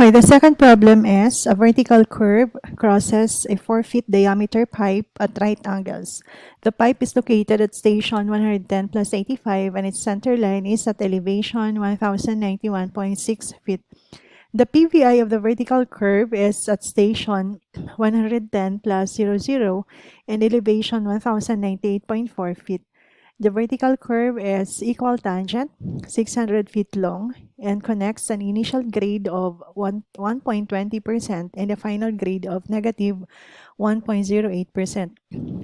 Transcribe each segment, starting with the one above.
Okay, the second problem is a vertical curve crosses a 4 feet diameter pipe at right angles. The pipe is located at station 110 plus 85 and its center line is at elevation 1091.6 feet. The PVI of the vertical curve is at station 110 plus 00 and elevation 1098.4 feet. The vertical curve is equal tangent, 600 feet long, and connects an initial grade of 1.20% and a final grade of negative 1.08%.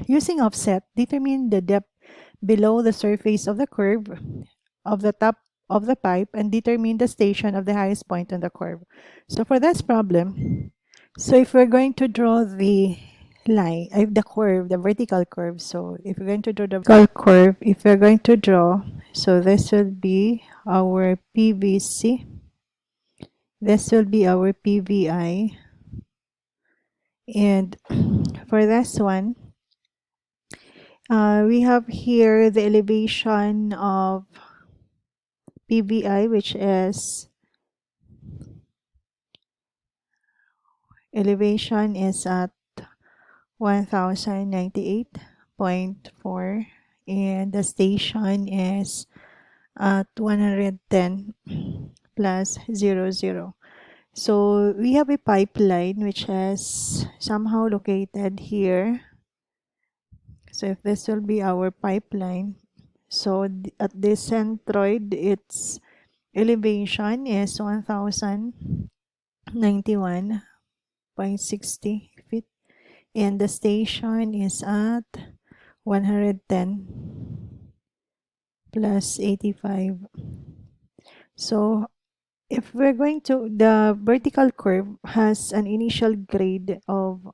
Using offset, determine the depth below the surface of the curve of the top of the pipe and determine the station of the highest point on the curve. So for this problem, so if we're going to draw the line, the curve, the vertical curve. So if we're going to draw the vertical curve, if we're going to draw, so this will be our PVC. This will be our PVI. And for this one, we have here the elevation of PVI, which is elevation is at 1098.4 and the station is at 110 plus 00. So we have a pipeline which is somehow located here. So if this will be our pipeline, so at this centroid, its elevation is 1091.60 feet and the station is at 110 plus 85. So if we're going to, the vertical curve has an initial grade of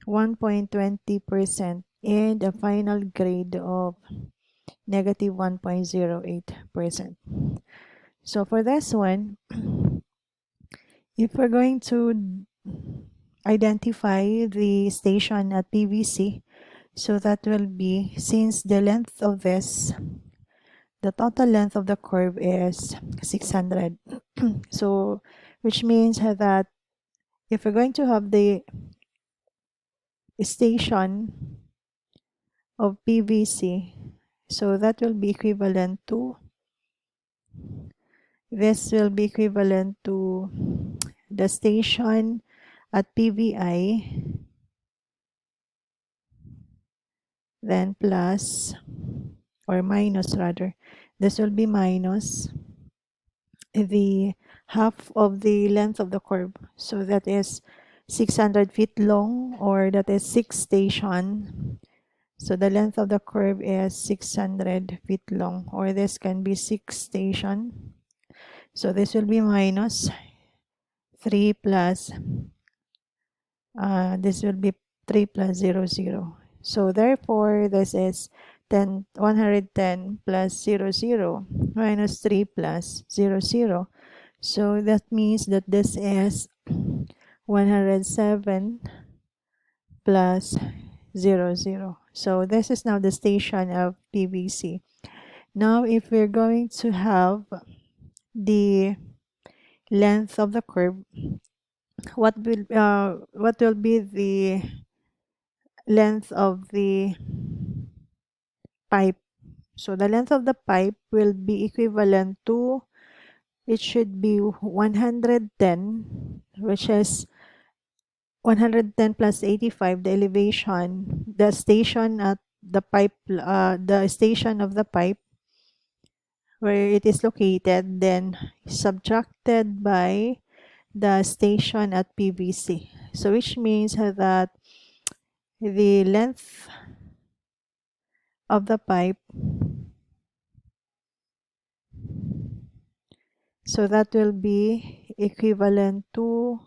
1.20% and a final grade of negative 1.08%. So for this one, if we're going to identify the station at PVC, so that will be, since the length of this, the total length of the curve is 600. So which means that if we're going to have the station of PVC, so that will be equivalent to, this will be equivalent to the station at PVI, then plus or minus rather, this will be minus the half of the length of the curve. So that is 600 feet long, or that is 6 station. So the length of the curve is 600 feet long, or this can be 6 station. So this will be minus 3 plus, this will be 3 plus 00. So therefore, this is 110 plus 00 minus 3 plus 00. So that means that this is 107 plus 00. So this is now the station of PVC. Now, if we're going to have the length of the curve, what will be the length of the pipe? So the length of the pipe will be equivalent to, it should be 110, which is 110 plus 85, the elevation, the station at the pipe, the station of the pipe where it is located, then subtracted by the station at PVC. So which means that the length of the pipe, so that will be equivalent to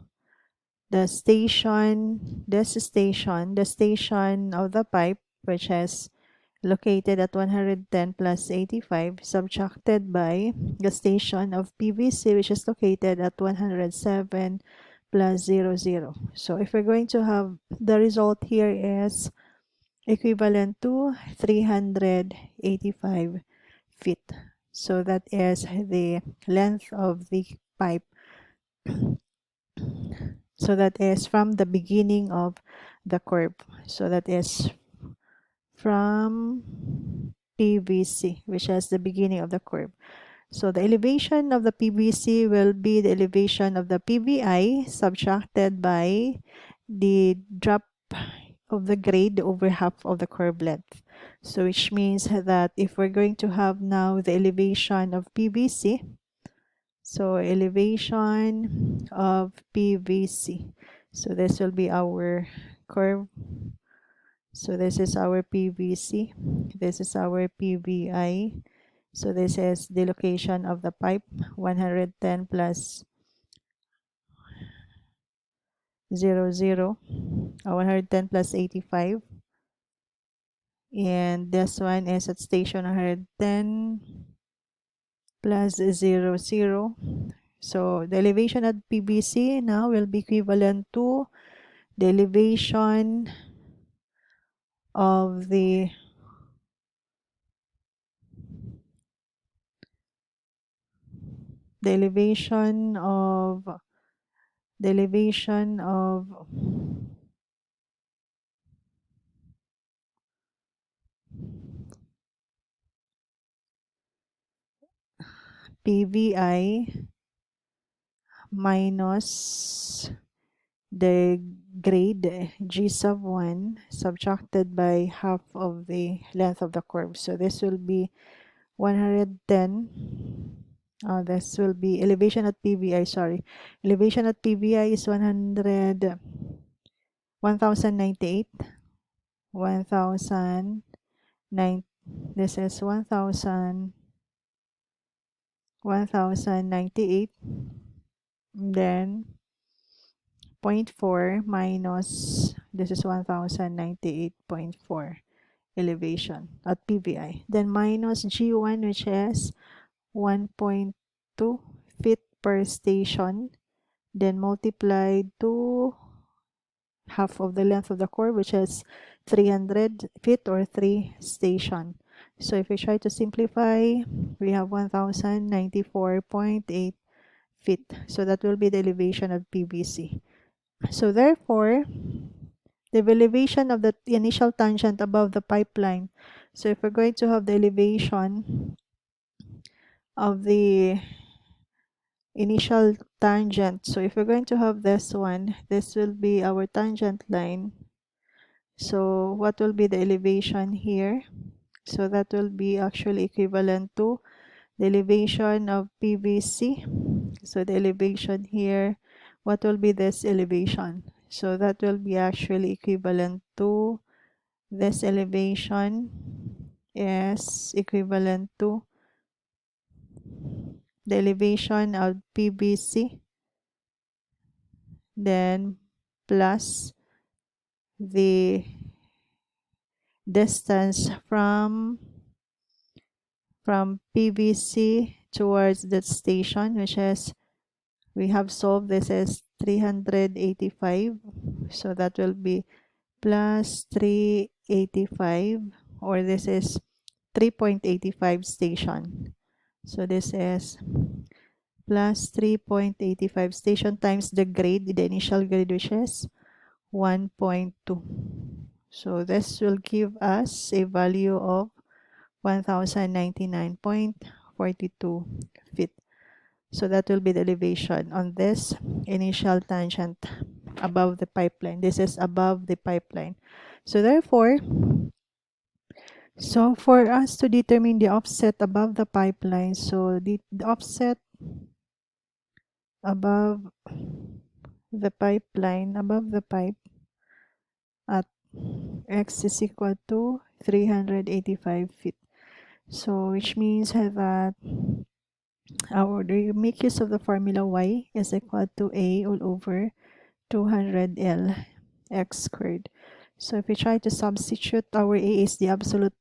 the station, the station of the pipe, which is located at 110 plus 85, subtracted by the station of PVC, which is located at 107 plus 00. So if we're going to have, the result here is equivalent to 385 feet. So that is the length of the pipe. So that is from the beginning of the curve. So that is from PVC, which is the beginning of the curve. So the elevation of the PVC will be the elevation of the PVI subtracted by the drop of the grade over half of the curve length. So which means that if we're going to have now the elevation of PVC, so elevation of PVC. So this will be our curve. So this is our PVC. This is our PVI. So this is the location of the pipe, 110 plus 00, 110 plus 85. And this one is at station 110 plus 00. So the elevation at PVC now will be equivalent to the elevation of the elevation of PVI minus the grade G sub 1 subtracted by half of the length of the curve. So this will be 110. This will be elevation at PVI, sorry. Elevation at PVI is 1098. 1009. This is 1098. Then 0.4 minus, this is 1098.4 elevation at PVI. Then minus G1, which is 1.2 feet per station. Then multiplied to half of the length of the curve, which is 300 feet or 3 station. So if we try to simplify, we have 1094.8 feet. So that will be the elevation of PVC. So therefore, the elevation of the initial tangent above the pipeline. So if we're going to have the elevation of the initial tangent, so if we're going to have this one, this will be our tangent line. So what will be the elevation here? So that will be actually equivalent to the elevation of PVC. So the elevation here, what will be this elevation? So that will be actually equivalent to this elevation is equivalent to the elevation of PVC, then plus the distance from PVC towards that station, which is, we have solved, this is 385. So that will be plus 385, or this is 3.85 station. So this is plus 3.85 station times the grade, the initial grade, which is 1.2. So this will give us a value of 1099.42 feet. So that will be the elevation on this initial tangent above the pipeline. This is above the pipeline. So therefore, so for us to determine the offset above the pipeline, so the offset above the pipeline, above the pipe at x is equal to 385 feet. So which means that we make use of the formula y is equal to a all over 200L x squared. So if we try to substitute, our a is the absolute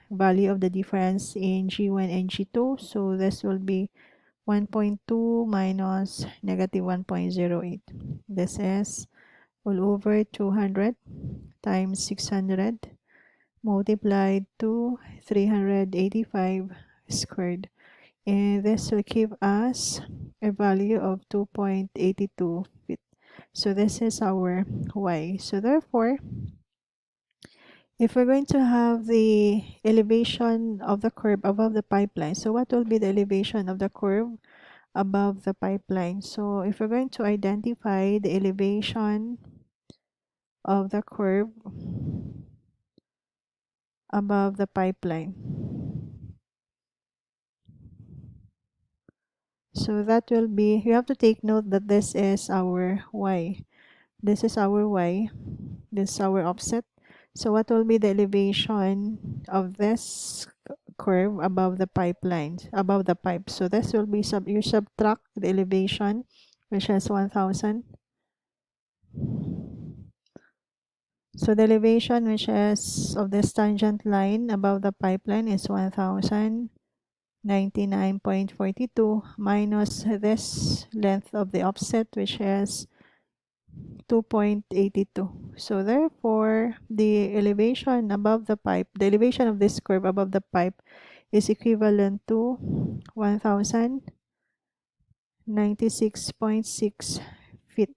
value of the difference in G1 and G2. So this will be 1.2 minus negative 1.08. This is all over 200 times 600 multiplied to 385 squared and this will give us a value of 2.82 feet. So this is our y. So therefore, if we're going to have the elevation of the curve above the pipeline, so what will be the elevation of the curve above the pipeline? So if we're going to identify the elevation of the curve above the pipeline, so that will be, you have to take note that this is our y. This is our y. This is our offset. So what will be the elevation of this curve above the pipeline, above the pipe? So this will be, you subtract the elevation, which is 1000. So the elevation which is of this tangent line above the pipeline is 1099.42 minus this length of the offset, which is 2.82. So therefore, the elevation above the pipe, the elevation of this curve above the pipe is equivalent to 1096.6 feet.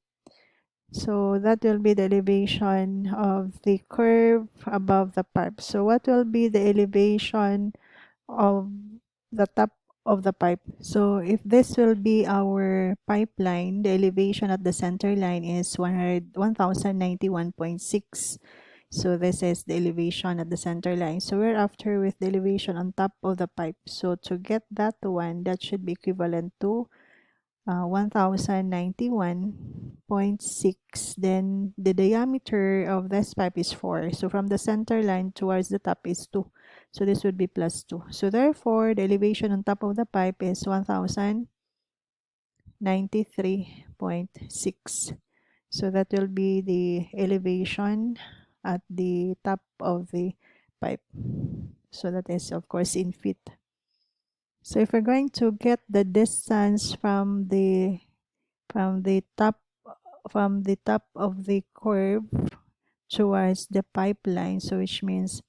So that will be the elevation of the curve above the pipe. So what will be the elevation of the top of the pipe? So if this will be our pipeline, the elevation at the center line is 1091.6. So this is the elevation at the center line. So we're after with the elevation on top of the pipe. So to get that one, that should be equivalent to 1091.6. Then the diameter of this pipe is 4. So from the center line towards the top is 2. So this would be plus 2. So therefore, the elevation on top of the pipe is 1093.6. So that will be the elevation at the top of the pipe. So that is, of course, in feet. So if we're going to get the distance from the top of the curve towards the pipeline, so which means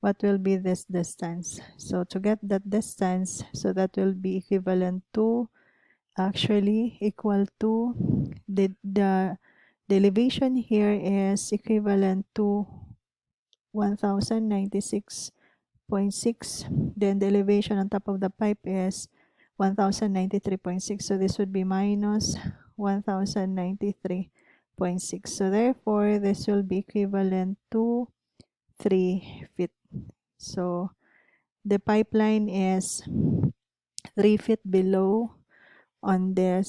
what will be this distance? So to get that distance, so that will be equivalent to, actually equal to the elevation here is equivalent to 1096.6. Then the elevation on top of the pipe is 1093.6. So this would be minus 1093.6. So therefore, this will be equivalent to 3 feet. So the pipeline is 3 feet below on the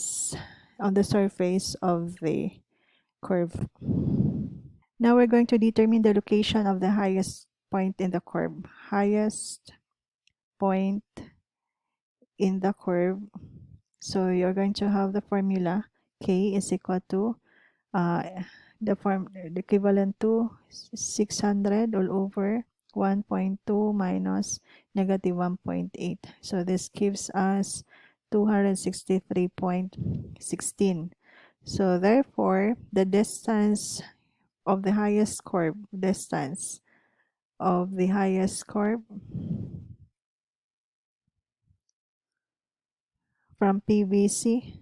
surface of the curve. Now we're going to determine the location of the highest point in the curve. Highest point in the curve. So you're going to have the formula K is equal to the equivalent to 600 all over 1.2 minus negative 1.8. So this gives us 263.16. So therefore, the distance of the highest curve, distance of the highest curve from PVC,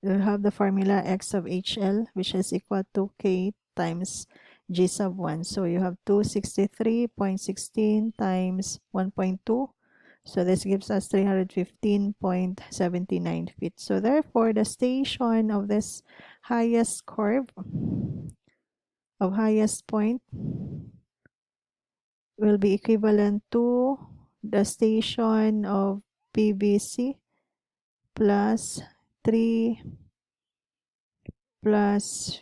you'll have the formula X of HL, which is equal to K times G sub 1. So you have 263.16 times 1.2. So this gives us 315.79 feet. So therefore, the station of this highest curve, of highest point, will be equivalent to the station of PVC plus 3 plus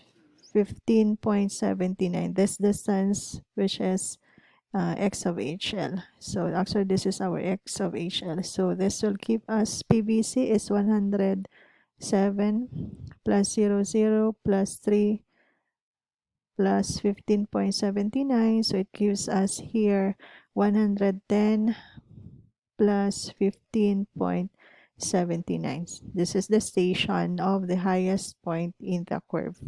15.79. This distance, which is X of HL. So actually this is our X of HL. So this will give us PVC is 107 plus 00 plus 3 plus 15.79. So it gives us here 110 plus 15.79. This is the station of the highest point in the curve.